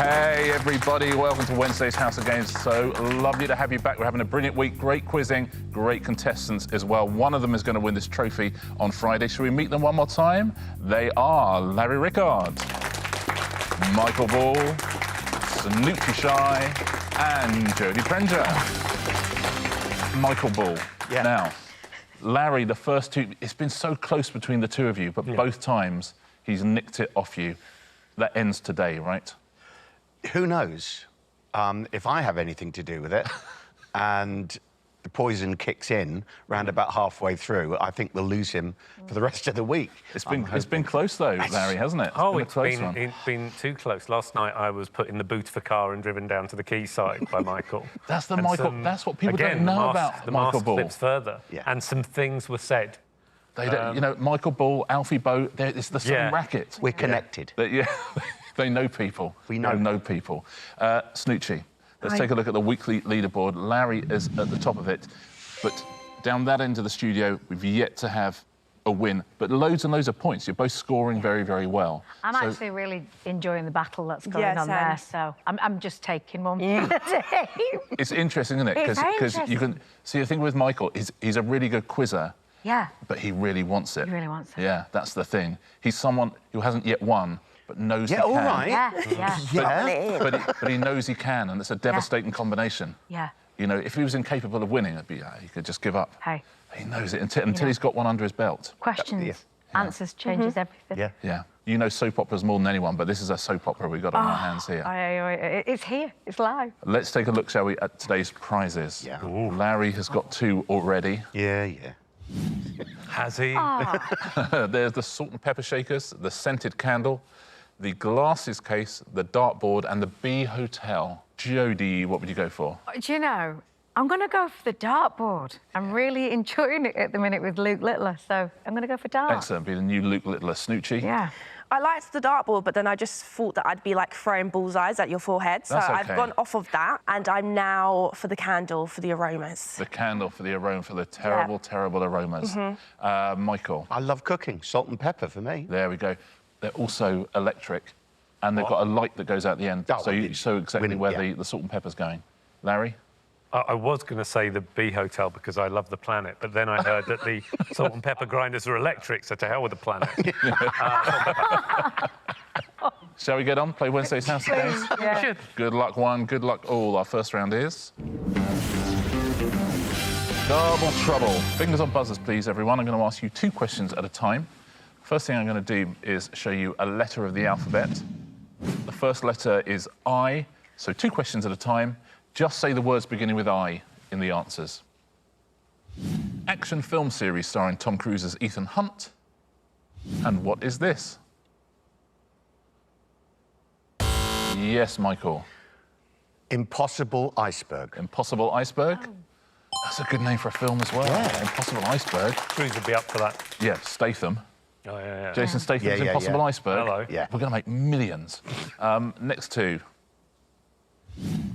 Hey, everybody. Welcome to Wednesday's House of Games. So lovely to have you back. We're having a brilliant week. Great quizzing, great contestants as well. One of them is going to win this trophy on Friday. Shall we meet them one more time? They are Larry Rickard, Michael Ball, Snoochie Shy, and Jodie Prenger. Michael Ball. Yeah. Now, Larry, the first two, it's been so close between the two of you, but both times he's nicked it off you. That ends today, right? Who knows if I have anything to do with it and the poison kicks in round about halfway through, I think we'll lose him for the rest of the week. It's been close, though, Larry, hasn't it? It's been too close. Last night I was put in the boot of a car and driven down to the quayside by Michael. That's that's what people don't know about the Michael mask Ball. flips further, and some things were said. They don't, you know, Michael Ball, Alfie Bow, it's the same racket. We're connected. Yeah. They know people. We know people. Snoochie, let's take a look at the weekly leaderboard. Larry is at the top of it, but down that end of the studio, we've yet to have a win, but loads and loads of points. You're both scoring very, very well. I'm actually really enjoying the battle that's going on there, so I'm just taking one for the team. It's interesting, isn't it? Because you can see the thing with Michael is he's a really good quizzer. Yeah. But he really wants it. He really wants it. Yeah, that's the thing. He's someone who hasn't yet won, but knows he can. all right. But he knows he can, and it's a devastating combination. Yeah. You know, if he was incapable of winning, it'd be, he could just give up. Hey. He knows it until he's got one under his belt. Questions, answers, changes everything. Yeah. Yeah. You know soap operas more than anyone, but this is a soap opera we've got on our hands here. It's here. It's live. Let's take a look, shall we, at today's prizes. Yeah. Larry has got two already. Yeah. Has he? There's the salt and pepper shakers, the scented candle, the glasses case, the dartboard, and the Bee Hotel. Jodie, what would you go for? Do you know, I'm going to go for the dartboard. I'm really enjoying it at the minute with Luke Littler, so I'm going to go for dart. Excellent. Be the new Luke Littler. Snoochie? Yeah. I liked the dartboard, but then I just thought that I'd be like throwing bullseyes at your forehead. So That's okay. I've gone off of that, and I'm now for the candle for the aromas. The candle for the aroma, for the terrible, terrible aromas. Michael? I love cooking. Salt and pepper for me. There we go. They're also electric, and they've got a light that goes out the end, so you show exactly where the salt and pepper's going. Larry? I was going to say the Bee Hotel because I love the planet, but then I heard that the salt and pepper grinders are electric, so to hell with the planet. Shall we get on? Play Wednesday's House of Games? Yeah. We should. Good luck, one. Good luck, all. Our first round is... Double trouble. Fingers on buzzers, please, everyone. I'm going to ask you two questions at a time. First thing I'm going to do is show you a letter of the alphabet. The first letter is I, so two questions at a time. Just say the words beginning with I in the answers. Action film series starring Tom Cruise as Ethan Hunt. And what is this? Yes, Michael. Impossible Iceberg. Impossible Iceberg? That's a good name for a film as well. Yeah. Impossible Iceberg. Cruise would be up for that. Yeah, Statham. Oh, yeah. Jason Statham's Impossible Iceberg. Hello. Yeah. We're going to make millions. Next two.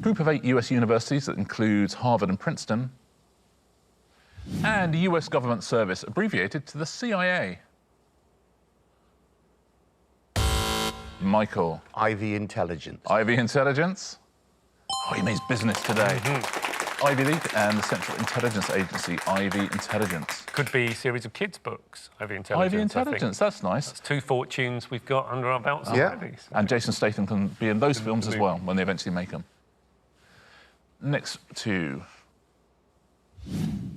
Group of 8 US universities that includes Harvard and Princeton. And US government service abbreviated to the CIA. Michael. Ivy Intelligence. Ivy Intelligence. Oh, he means business today. Ivy League and the Central Intelligence Agency, Ivy Intelligence. Could be a series of kids' books, Ivy Intelligence. Ivy Intelligence, that's nice. That's two fortunes we've got under our belts already. So. And Jason Statham can be in those films as well when they eventually make them. Next two.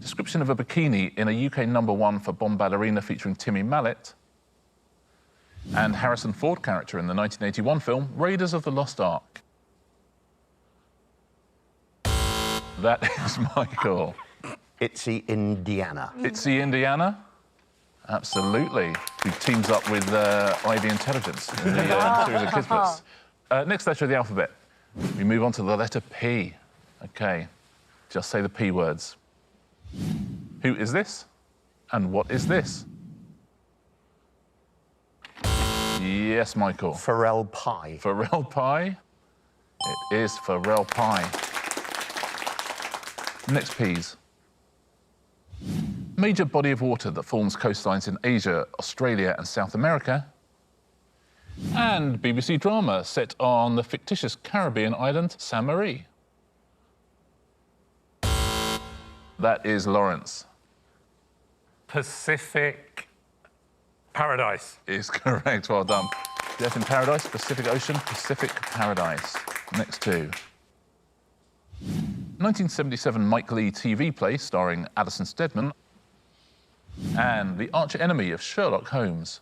Description of a bikini in a UK #1 for Bomb Ballerina featuring Timmy Mallet. And Harrison Ford character in the 1981 film Raiders of the Lost Ark. That is Michael. Itsy Indiana. Itsy Indiana? Absolutely. Who teams up with Ivy Intelligence in the series of kids' books. Next letter of the alphabet. We move on to the letter P. OK. Just say the P words. Who is this? And what is this? Yes, Michael. Pharrell pie. Pharrell pie? It is Pharrell pie. Next P's. Major body of water that forms coastlines in Asia, Australia and South America. And BBC drama set on the fictitious Caribbean island Saint Marie. That is Laurence. Pacific Paradise. Is correct, well done. Death in Paradise, Pacific Ocean, Pacific Paradise. Next two. 1977 Mike Leigh TV play starring Addison Steadman and the arch enemy of Sherlock Holmes.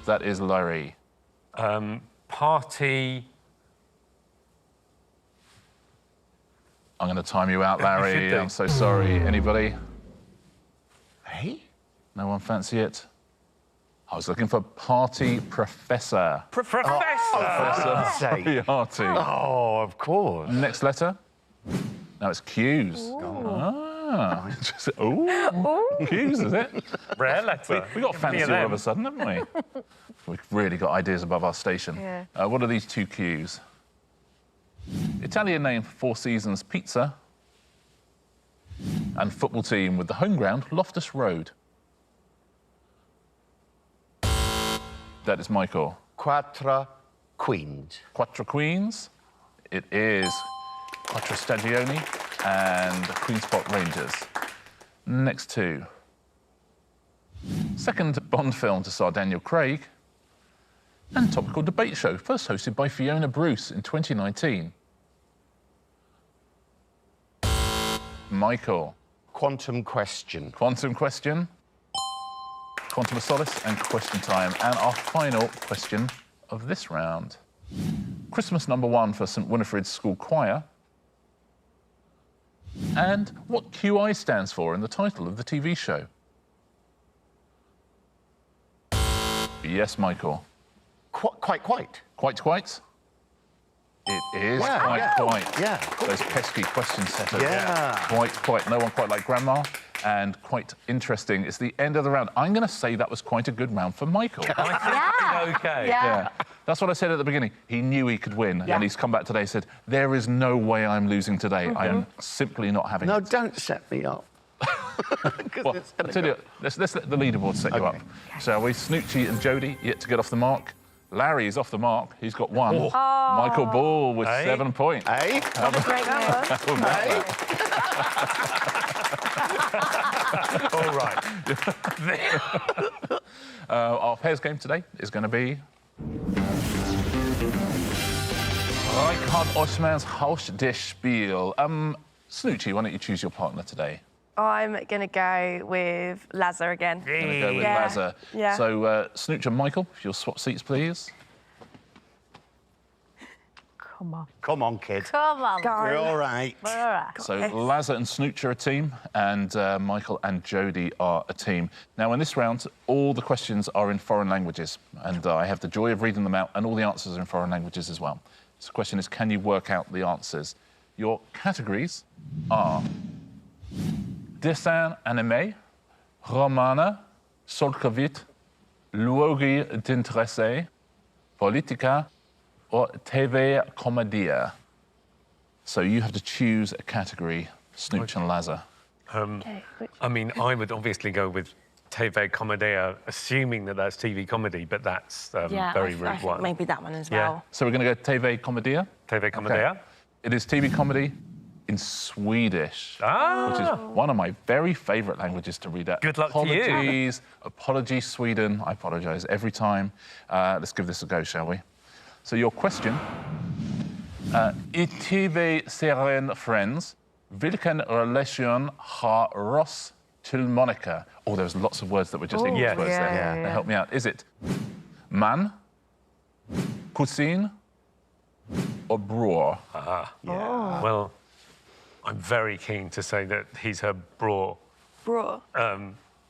That is Larry. Party. I'm going to time you out, You should Larry. do. I'm so sorry. Anybody? Hey? No one fancy it? I was looking for Party Professor. Professor. Moriarty. Oh, of course. Next letter. Now it's Q's. Ah. Ooh. Q's, is it? Rare letter. We got Give me fancy a all them. of a sudden, haven't we? We've really got ideas above our station. Yeah. What are these two Q's? Italian name for Four Seasons Pizza and football team with the home ground Loftus Road. That is Michael. Quattro Queens. Quattro Queens. It is Quattro Stagioni and Queen's Park Rangers. Next two. Second Bond film to star Daniel Craig and topical debate show, first hosted by Fiona Bruce in 2019. Michael. Quantum Question. Quantum question. Quantum of Solace and question time. And our final question of this round. Christmas #1 for St Winifred's School Choir. And what QI stands for in the title of the TV show? Yes, Michael. Quite. Quite? It is Yeah, quite. Yeah. Those pesky question setters. Yeah. Quite. No one quite like Grandma. And quite interesting. It's the end of the round. I'm going to say that was quite a good round for Michael. Okay. Yeah. That's what I said at the beginning. He knew he could win. Yeah. And he's come back today and said, there is no way I'm losing today. I am simply not having No, it. don't set me up. Well, I'll tell you, let's let the leaderboard set you up. Shall we? Snoochie and Jodie yet to get off the mark. Larry is off the mark. He's got 1. Michael Ball with 7 points. Hey? What a great number. All right. Our pairs game today is going to be Richard Osman's Haus des Spiel. Snoochie, why don't you choose your partner today? I'm going to go with Lazar again. I'm going to go with Yeah. Lazar. Yeah. So, Snooch and Michael, if you'll swap seats, please. Come on, kid. Come on. We're all right. We're all right. So Lazar and Snooch are a team, and Michael and Jodie are a team. Now, in this round, all the questions are in foreign languages, and I have the joy of reading them out, and all the answers are in foreign languages as well. So the question is, can you work out the answers? Your categories are dessin animé, romana, solkavit, luoghi d'interesse, politica, or TV Commedia. So you have to choose a category, Snooch and Lazar. I mean, I would obviously go with TV Commedia, assuming that that's TV comedy, but that's very rude I think one. maybe that one as Yeah. well. So we're going to go TV Commedia. TV Commedia. It is TV comedy in Swedish, which is one of my very favourite languages to read out. Good luck to you. Apologies, Sweden. I apologise every time. Let's give this a go, shall we? So your question, I TV-serien Friends, vilken relation har Ross till Monica? Oh, there was lots of words that were just English yes. words there. Yeah. Now, help me out. Is it man, cousin, or bror? Well, I'm very keen to say that he's her bro. Bro.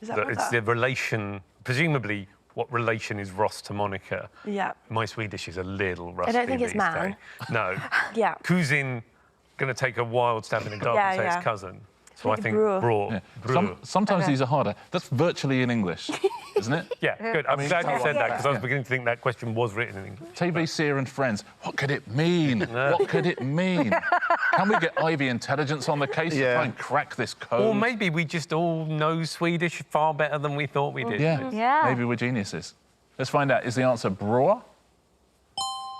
Is that That what it's that? the relation, presumably, what relation is Ross to Monica? Yeah. My Swedish is a little rusty. don't think it's these man. days. No. Yeah. Cousin, going to take a wild stab in the dark Yeah, and say yeah. it's cousin. So I think Brew. brew. Yeah. Brew. Sometimes Okay. these are harder. That's virtually in English, isn't it? Yeah, good. I'm glad you said that because I was Yeah. beginning to think that question was written in English. TVC and friends. What could it mean? What could it mean? Can we get Ivy Intelligence on the case to try and crack this code? Or maybe we just all know Swedish far better than we thought we did. Yeah. Yeah. Maybe we're geniuses. Let's find out. Is the answer brewer?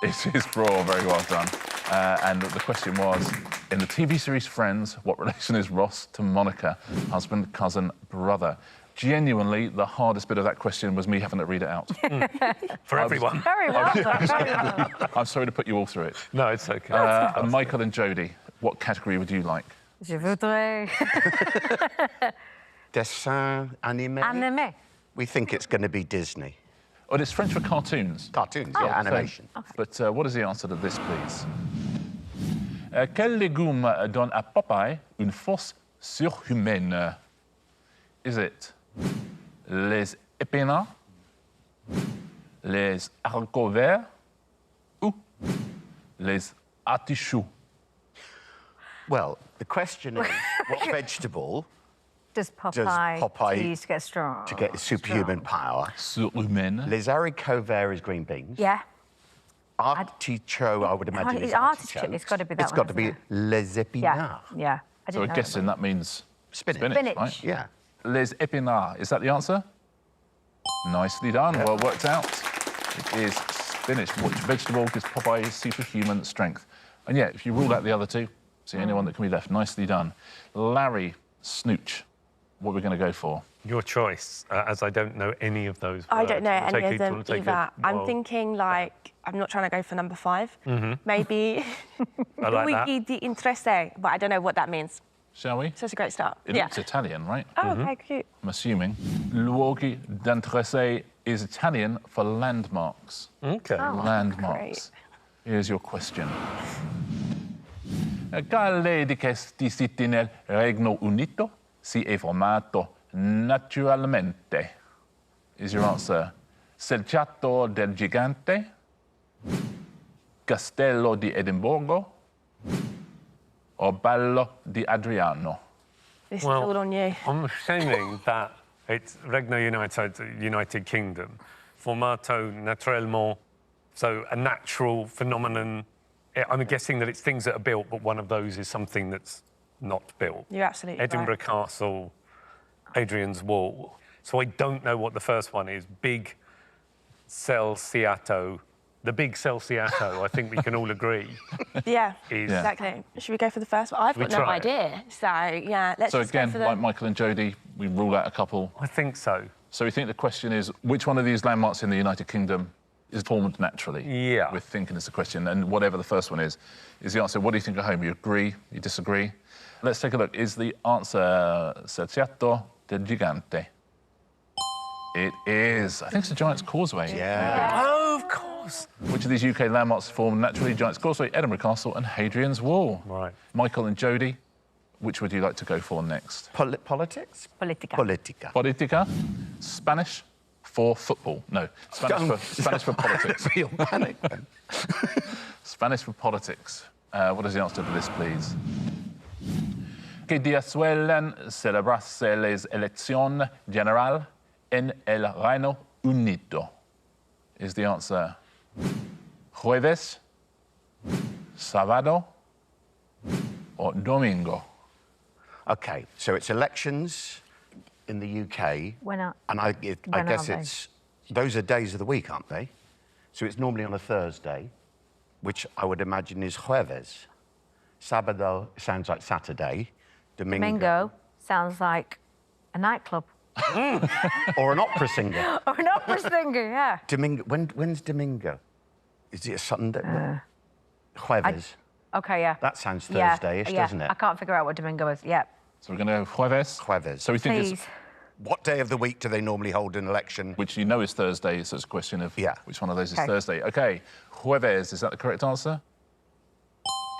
It is brewer. Very well done. And the question was, in the TV series Friends, what relation is Ross to Monica? Husband, cousin, brother. Genuinely, the hardest bit of that question was me having to read it out. For everyone. Very well done. Very well done. I'm sorry to put you all through it. No, it's OK. Michael and Jodie, what category would you like? Je voudrais. Dessin animé. Anime. We think it's going to be Disney. Oh, it's French for cartoons. Cartoons, yeah, animation. But what is the answer to this, please? Quel légume donne à Popeye une force surhumaine? Is it les épinards, les haricots verts, ou les artichauts? Well, the question is, what vegetable Does Popeye Popeye please get strong? to get superhuman power? Surhumaine. Les haricots verts is green beans. Yeah. Artichoke, I would imagine, It's is artichoke. artichoke. It's gotta be that It's one, got to be hasn't les Yeah. épinards. Yeah. I So didn't I'm know guessing that means Spinach. Spinach. right? Yeah. Les épinards, is that the answer? Nicely done, well worked out. It is spinach. Which vegetable gives Popeye superhuman strength? And yeah, if you rule out the other two, it's the only one that can be left. Nicely done. Larry, Snooch, what are we going to go for? Your choice, as I don't know any of those words. I don't know Do you wanna any of take it- do you them wanna take either. it? I'm Well, thinking like, I'm not trying to go for number 5. Maybe I like that. luoghi di interesse, but I don't know what that means. Shall we? So it's a great start. It looks Italian, right? Oh, okay, cute. I'm assuming. Luoghi d'interesse is Italian for landmarks. OK. Landmarks. Here's your question. Quale di questi siti nel Regno Unito si è formato naturalmente? Is your answer Selciato del Gigante, Castello di Edimburgo, or Ballo di Adriano? This Well, is all on you. I'm assuming that it's Regno United, United Kingdom, formato naturellement, so a natural phenomenon. I'm guessing that it's things that are built, but one of those is something that's not built. You're absolutely Edinburgh right. Castle, Hadrian's Wall. So I don't know what the first one is. Big Celciato. The big Celciato, I think we can all agree. Yeah, Is- Yeah. exactly. Should we go for the first one? I've we got no try it? idea. So, yeah, let's So just go again, for the... like Michael and Jodie, we rule out a couple. I think so. So we think the question is, which one of these landmarks in the United Kingdom is formed naturally? Yeah. We're thinking it's the question, and whatever the first one is the answer. What do you think at home? You agree? You disagree? Let's take a look. Is the answer Selciato del Gigante? It is. I think it's the Giant's Causeway. Yeah. Oh, of course. Which of these UK landmarks formed naturally? Giant's Causeway, Edinburgh Castle, and Hadrian's Wall. Right. Michael and Jodie, which would you like to go for next? Politics? Politica. Politica. Politica, Spanish for football. No, Spanish for politics. Real panic then. Spanish for politics. What is the answer to this, please? Que día suelen celebrarse las elecciones general en el Reino Unido? Is the answer jueves, sábado, or domingo? OK, so it's elections in the UK. When are- And I when guess are they? it's... Those are days of the week, aren't they? So it's normally on a Thursday, which I would imagine is jueves. Sábado sounds like Saturday. Domingo sounds like a nightclub. Or an opera singer. Or an opera singer, yeah. Domingo. When's Domingo? Is it a Sunday? Jueves. OK, yeah. That sounds Yeah, Thursday-ish, yeah. doesn't it? I can't figure out what Domingo is. Yeah. So we're going to go jueves. Jueves. So we think Please. it's, What day of the week do they normally hold an election? which you know is Thursday, so it's a question of Yeah. which one of those is Okay. Thursday. OK, jueves, is that the correct answer?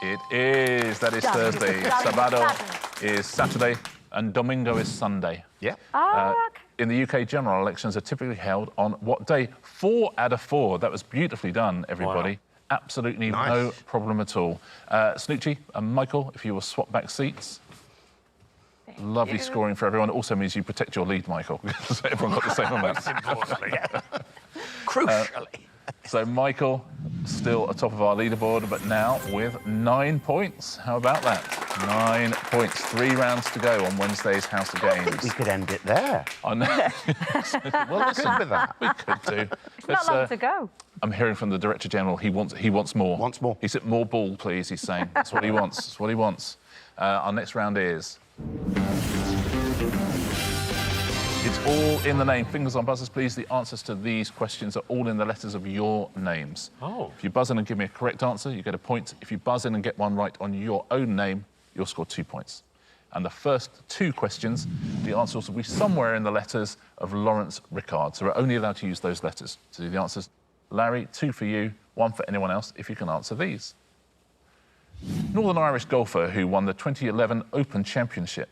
It is. That is Done. Thursday. Done. Sábado Done. is Saturday, and Domingo is Sunday. Yeah. Oh, OK. In the UK, general elections are typically held on what day? 4 out of 4. That was beautifully done, everybody. Wow. Absolutely Nice. no problem at all. Snoochie and Michael, if you will swap back seats. Lovely scoring for everyone. It also means you protect your lead, Michael. So everyone got the same amount. Crucially. So Michael, still atop of our leaderboard, but now with 9 points. How about that? 9 points. 3 rounds to go on Wednesday's House of Games. We could end it there. I know. Well, listen, with that. we could do. Not long to go. I'm hearing from the Director General, he wants more. Wants more. He said, more ball, please, he's saying. That's what he wants. That's what he wants. Our next round is... It's all in the name. Fingers on buzzers, please. The answers to these questions are all in the letters of your names. Oh. If you buzz in and give me a correct answer, you get a point. If you buzz in and get one right on your own name, you'll score 2 points. And the first 2 questions, the answers will be somewhere in the letters of Laurence, Rickard. So we're only allowed to use those letters to do the answers. Larry, 2 for you, 1 for anyone else, if you can answer these. Northern Irish golfer who won the 2011 Open Championship.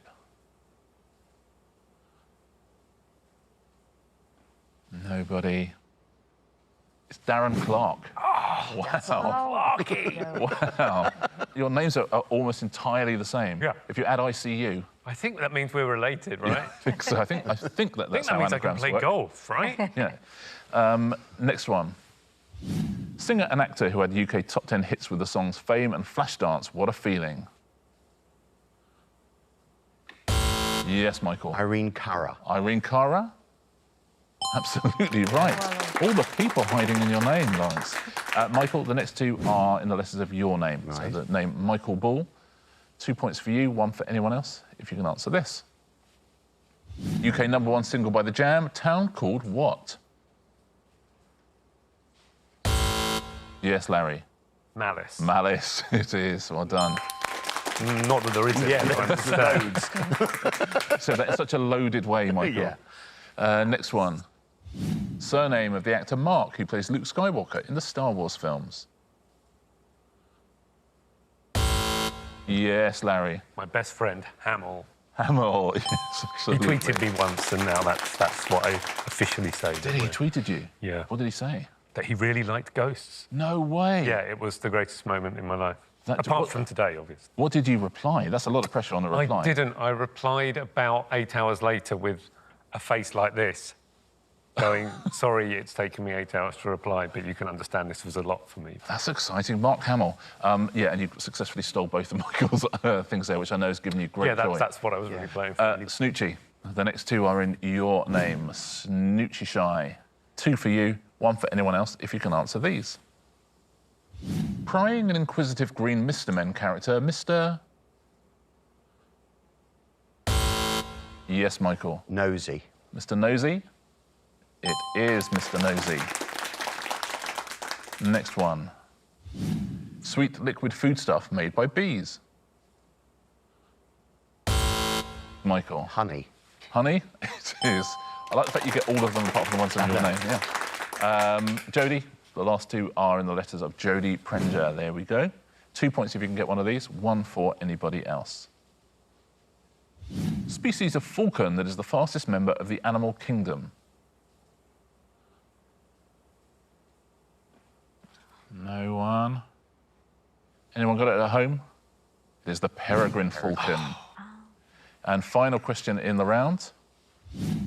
Nobody. It's Darren Clark. Oh, wow. Wow. Your names are almost entirely the same. Yeah. If you add ICU. I think that means we're related, right? I think so. I think that's I think how that means I can anagrams play work. golf, right? Yeah. Next one. Singer and actor who had UK top 10 hits with the songs Fame and Flashdance, What a Feeling. Yes, Michael. Irene Cara. Irene Cara? Absolutely right. All the people hiding in your name, Laurence. Michael, the next 2 are in the letters of your name. Right. So the name Michael Ball. 2 points for you, 1 for anyone else, if you can answer this. UK #1 single by The Jam, town called what? Yes, Larry. Malice. Malice, it is. Well done. Not that there isn't. Yeah, there's loads. So that's such a loaded way, Michael. Yeah. Next one. Surname of the actor Mark, who plays Luke Skywalker in the Star Wars films. Yes, Larry. My best friend, Hamill. Hamill, yes, He absolutely. tweeted me once, and now that's what I officially say. Did he? Tweeted you? Yeah. What did he say? That he really liked ghosts. No way. Yeah, it was the greatest moment in my life. That- Apart what- from today, obviously. What did you reply? That's a lot of pressure on the reply. I didn't. I replied about 8 hours later with a face like this, going, sorry, it's taken me 8 hours to reply, but you can understand this was a lot for me. That's exciting. Mark Hamill. Yeah, and you successfully stole both of Michael's things there, which I know has given you great Yeah, joy. that's what I was really playing for. Snoochie, the next 2 are in your name. Snoochie Shy. 2 for you, 1 for anyone else, if you can answer these. Prying and inquisitive green Mr. Men character, Mr. Yes, Michael. Nosy. Mr. Nosy? It is Mr. Nosy. Next one. Sweet liquid foodstuff made by bees. Michael. Honey. Honey? It is. I like the fact you get all of them apart from the ones in your name, yeah. Jodie, the last 2 are in the letters of Jodie Prenger. There we go. 2 points if you can get one of these, 1 for anybody else. Species of falcon that is the fastest member of the animal kingdom. No one. Anyone got it at home? It is the peregrine falcon. And final question in the round.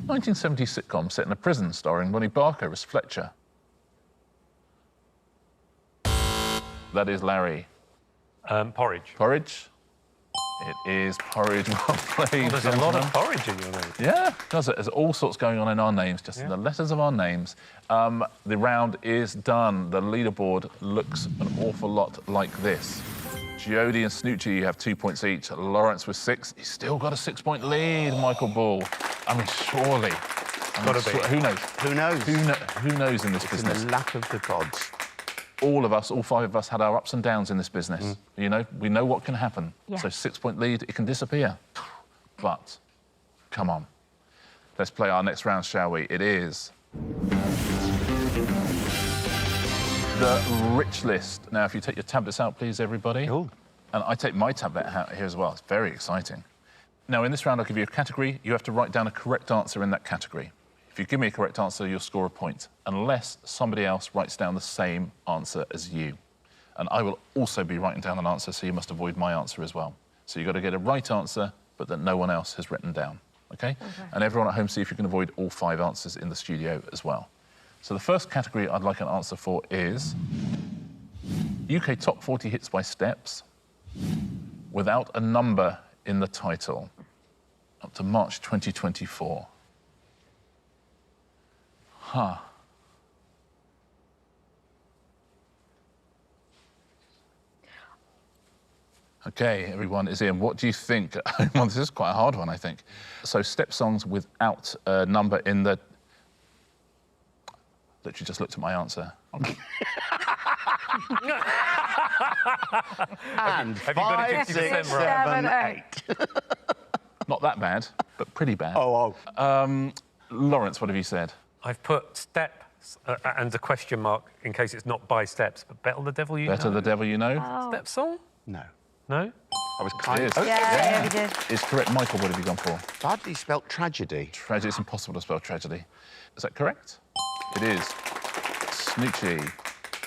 1970s sitcom set in a prison starring Ronnie Barker as Fletcher. That is Larry. Porridge. Porridge? It is Porridge. Well played, There's a lot of gentlemen. porridge in your name. Yeah, there's all sorts going on in our names, just in the letters of our names. The round is done. The leaderboard looks an awful lot like this. Jodie and Snoochie, you have 2 points each. Laurence with 6. He's still got a 6-point lead, Michael Ball. I mean, surely. Gotta be. Who knows? Who knows? Who knows in this In business? the lap of the gods. All of us, all 5 of us, had our ups and downs in this business. You know, we know what can happen. Yeah. So 6-point lead, it can disappear. But, come on. Let's play our next round, shall we? It is the Rich List. Now, if you take your tablets out, please, everybody. Ooh. And I take my tablet out here as well. It's very exciting. Now, in this round, I'll give you a category. You have to write down a correct answer in that category. If you give me a correct answer, you'll score a point, unless somebody else writes down the same answer as you. And I will also be writing down an answer, so you must avoid my answer as well. So you've got to get a right answer but that no one else has written down, OK? And everyone at home, see if you can avoid all 5 answers in the studio as well. So the first category I'd like an answer for is UK top 40 hits by Steps without a number in the title up to March 2024. Huh. OK, everyone is in. What do you think? Well, this is quite a hard one, I think. So, Step songs without a number in the... Literally just looked at my answer. And Have you got it 5, 6, 50% 7, right? 8. Not that bad, but pretty bad. Oh. Laurence, what have you said? I've put Steps and a question mark in case it's not by Steps, but Better the Devil You Better Know. the Devil You Know? Step song? No. No? I was kind It is. of... Yeah, we did. It's correct. Michael, what have you gone for? Badly spelt tragedy. Tragedy. It's impossible to spell tragedy. Is that correct? It is. Snoochie.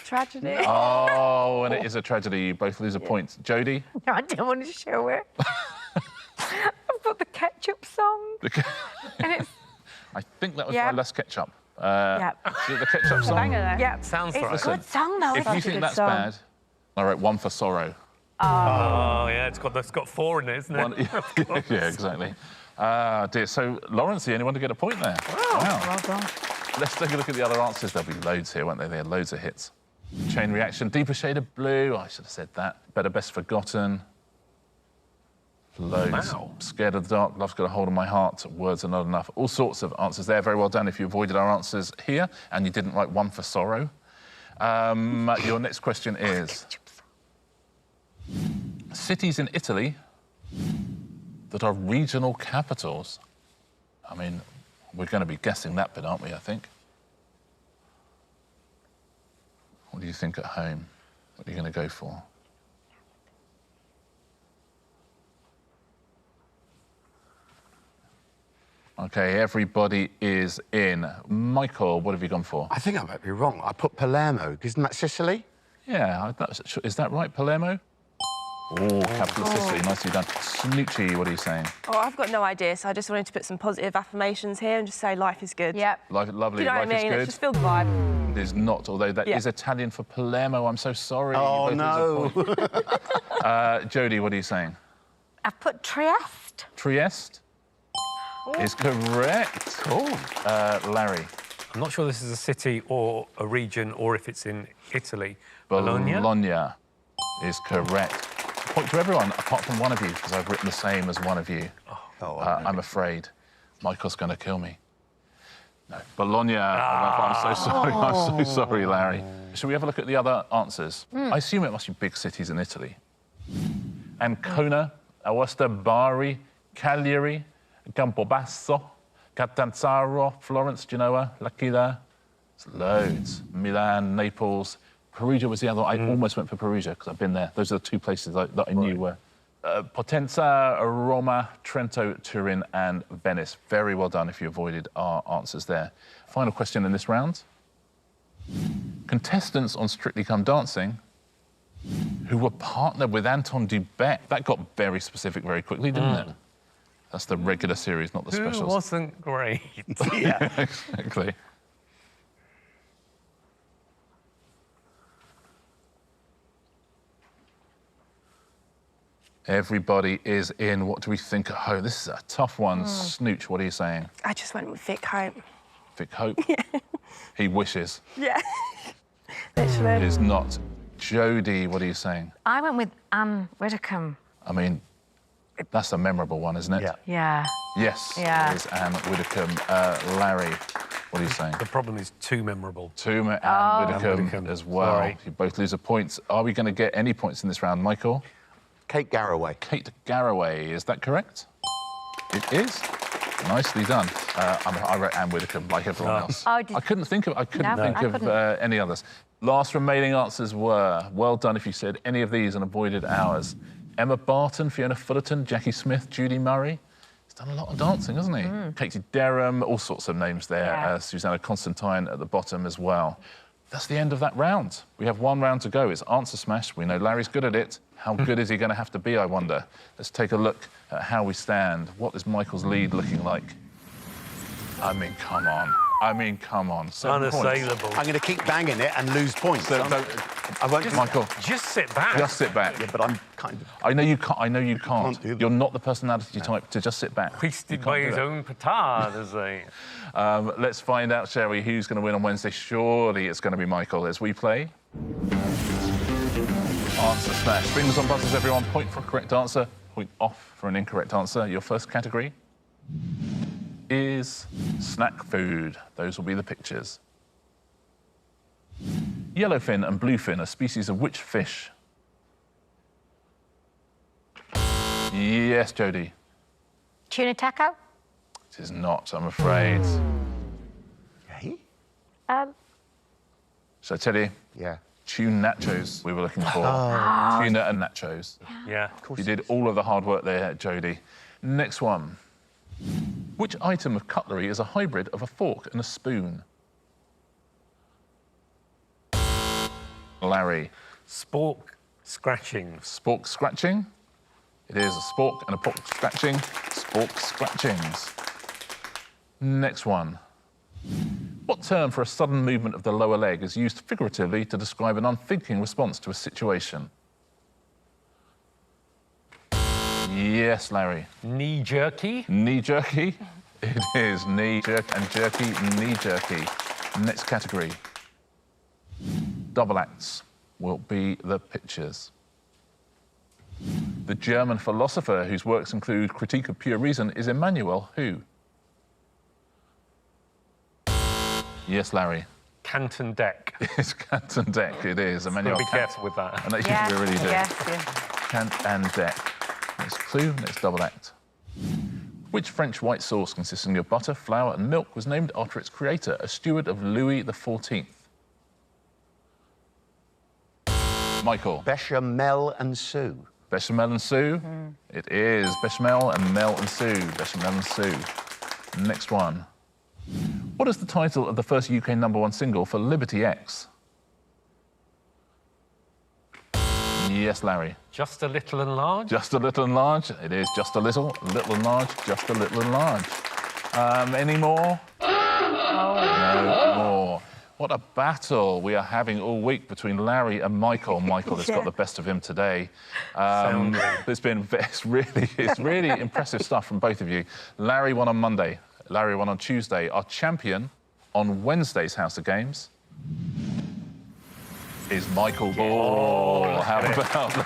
Tragedy. Oh, and it is a tragedy. You both lose a point. Jodie? No, I don't want to show it. I've got the ketchup song. And it's... I think that was Yeah. my last ketchup. Yeah. Is it the ketchup song? Banger though. Yeah. Sounds it's right. a good song, though. If It's you a think good that's song. bad, I wrote One for Sorrow. Oh, yeah, it's got 4 in it, isn't it? One, yeah, exactly. Dear. So, Laurence, the only one to get a point there. Wow. Well done. Let's take a look at the other answers. There'll be loads here, won't there? They had loads of hits. Chain Reaction, Deeper Shade of Blue. I should have said that. Better Best Forgotten. Loads. Wow. Scared of the Dark, Love's Got a Hold on My Heart, Words Are Not Enough. All sorts of answers there. Very well done if you avoided our answers here and you didn't write One for Sorrow. Your next question is... Cities in Italy that are regional capitals. I mean, we're going to be guessing that bit, aren't we, I think? What do you think at home? What are you going to go for? OK, everybody is in. Michael, what have you gone for? I think I might be wrong. I put Palermo. Isn't that Sicily? Yeah, is that right, Palermo? Oh, capital of Sicily, nicely done. Snoochie, what are you saying? Oh, I've got no idea, so I just wanted to put some positive affirmations here and just say life is good. Yep. Life, lovely, Do you know life what I mean? is Let's good. just feel the vibe. It is not, although that is Italian for Palermo. I'm so sorry. Oh, You both lose a point. Jodie, what are you saying? I've put Trieste. Trieste is correct. Cool. Larry. I'm not sure this is a city or a region or if it's in Italy. Bologna is correct. Point to everyone, apart from one of you, because I've written the same as one of you. I'm afraid. Michael's going to kill me. No, Bologna. I'm so sorry. I'm so sorry, Larry. Shall we have a look at the other answers? I assume it must be big cities in Italy. Ancona, Aosta, Bari, Cagliari, Campobasso, Catanzaro, Florence, Genoa, L'Aquila. It's loads. Milan, Naples. Perugia was the other. I almost went for Perugia because I've been there. Those are the 2 places that I knew were. Potenza, Roma, Trento, Turin, and Venice. Very well done if you avoided our answers there. Final question in this round. Contestants on Strictly Come Dancing who were partnered with Anton Dubek. That got very specific very quickly, didn't it? That's the regular series, not the Who specials. wasn't great? Yeah, exactly. Everybody is in. What do we think at home? This is a tough one. Snooch, what are you saying? I just went with Vic Hope. Vic Hope? He wishes. Yeah. It Literally. is not. Jodie, what are you saying? I went with Anne Widdecombe. I mean, that's a memorable one, isn't it? Yeah. Yeah. Yes, Yeah. it is Anne Widdecombe. Larry, what are you saying? The problem is too memorable. Anne Widdecombe Widdecombe. as well. Sorry. You both lose a point. Are we going to get any points in this round, Michael? Kate Garraway. Kate Garraway, is that correct? It is. Nicely done. I wrote Anne Widdecombe like everyone else. Oh, I couldn't think of couldn't. any others. Last remaining answers were, well done if you said any of these and avoided ours. Emma Barton, Fiona Fullerton, Jackie Smith, Judy Murray. He's done a lot of dancing, hasn't he? Katie Derham, all sorts of names there. Yeah. Susanna Constantine at the bottom as well. That's the end of that round. We have one round to go. It's Answer Smash. We know Larry's good at it. How good is he going to have to be, I wonder? Let's take a look at how we stand. What is Michael's lead looking like? I mean, come on. I mean, come on. 7 points. Unassailable. I'm going to keep banging it and lose points. So, I won't Just, do Michael. Just sit back. Just sit back. Yeah, but I'm kind of... I know you can't. I know you can't. Can't do that. You're not the personality type to just sit back. Hoisted You by can't do his that. own petard, as they... Let's find out, shall we, who's going to win on Wednesday. Surely it's going to be Michael as we play. Answer Smash. Fingers on buzzers, everyone. Point for a correct answer, point off for an incorrect answer. Your first category is snack food. Those will be the pictures. Yellowfin and bluefin are species of which fish? Yes, Jodie. Tuna taco? It is not, I'm afraid. Hey? Shall I tell you? Yeah. Tune nachos we were looking for. Tuna and nachos. Yeah. You did all of the hard work there, Jodie. Next one. Which item of cutlery is a hybrid of a fork and a spoon? Larry. Spork scratching. Spork scratching. It is a spork and a pork scratching. Spork scratchings. Next one. What term for a sudden movement of the lower leg is used figuratively to describe an unthinking response to a situation? Yes, Larry. Knee jerky. Knee jerky. It is knee jerk and jerky, knee jerky. Next category. Double acts will be the pictures. The German philosopher whose works include Critique of Pure Reason is Immanuel who? Yes, Larry. Canton deck. It's Canton Deck, it is. Gotta Immanuel be Kant. careful with that. And Yeah, you really do. yes, yeah. Kant and Deck. Next clue, next double act. Which French white sauce consisting of butter, flour and milk was named after its creator, a steward of Louis XIV? Michael. Bechamel and Sue. Bechamel and Sue. It is Bechamel and Mel and Sue. Bechamel and Sue. Next one. What is the title of the first UK #1 single for Liberty X? Yes, Larry. Just a little and large. Just a little and large. It is just a little and large, just a little and large. Any more? No more. What a battle we are having all week between Larry and Michael. Michael has got the best of him today. It's really impressive stuff from both of you. Larry won on Monday. Larry won on Tuesday. Our champion on Wednesday's House of Games is Michael Ball. How about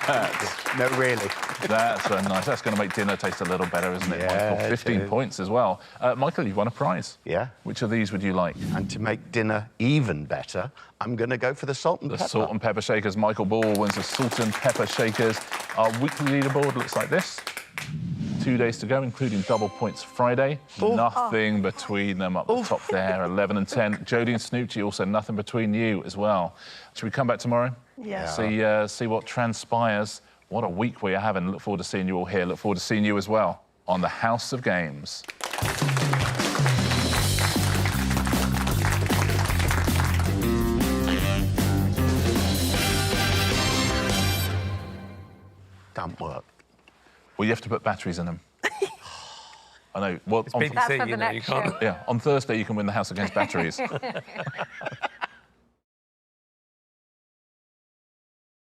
that? No, really. That's nice. That's going to make dinner taste a little better, isn't it, Yeah, Michael? it 15 is. points as well. Michael, you've won a prize. Yeah. Which of these would you like? And to make dinner even better, I'm going to go for the salt and The pepper. salt and pepper shakers. Michael Ball wins the salt and pepper shakers. Our weekly leaderboard looks like this. 2 days to go, including double points Friday. Nothing between them up the top there, 11 and 10. Jodie and Snoochie, also nothing between you as well. Should we come back tomorrow? Yeah. See what transpires. What a week we are having. Look forward to seeing you all here. Look forward to seeing you as well on the House of Games. Don't work. Well, you have to put batteries in them. I know. Well, BBC, That's for you the know, you next can't. show. yeah, on Thursday you can win the House of Games batteries.